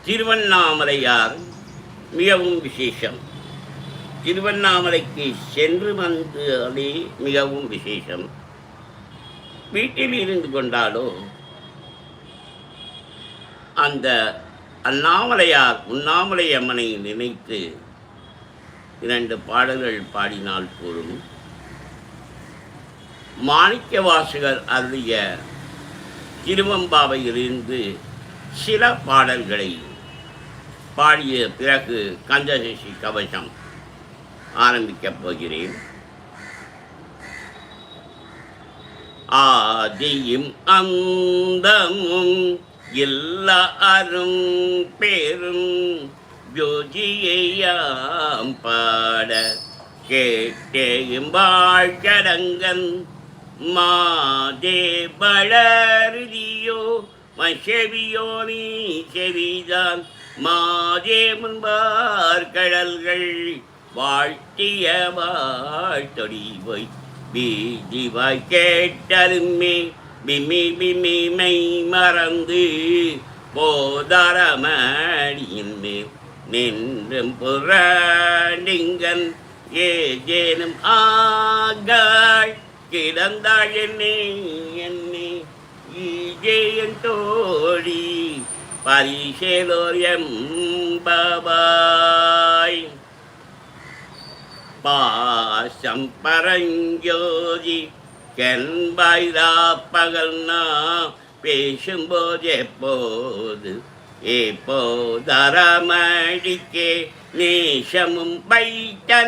திருவண்ணாமலையார் மிகவும் விசேஷம். திருவண்ணாமலைக்கு சென்று வந்தாலே மிகவும் விசேஷம். வீட்டில் இருந்து கொண்டாலோ அந்த அண்ணாமலையார் உண்ணாமலை அம்மனை நினைத்து 2 பாடல்கள் பாடினால் போதும். மாணிக்கவாசகர் அருளிய திருவம்பாவையிலிருந்து சில பாடல்களை பாடிய பிறகு கந்தசஷ்டி கவசம் ஆரம்பிக்கப் போகிறேன். ஆதியும் அந்தமும் எல்லாரும் பேரும் ஜோதியாம் பாட கேட்டேயும் வாழ்கடங்கன் மாதே வளருதியோ செவியோ நீ செவிதான் மாதே முன்பார் கடல்கள் வாழ்த்திய வாழ்த்தொடி போய் பீதிவாய் கேட்டருமே பிமி பிமிமை மறந்து போதரமடியின் மேல் நின்றும் புறண்டிங்கன் ஏதேனும் ஆகாள் கிடந்தாள் என்னே என்னே ஈஜேயன் தோழி பரிசேலோர் எம்பாய் பாசம் பரஞ்சோதி கென்பாய்தா பகல்னா பேசும்போது எப்போது எப்போதரமடிக்கே நேசமும் வைத்தன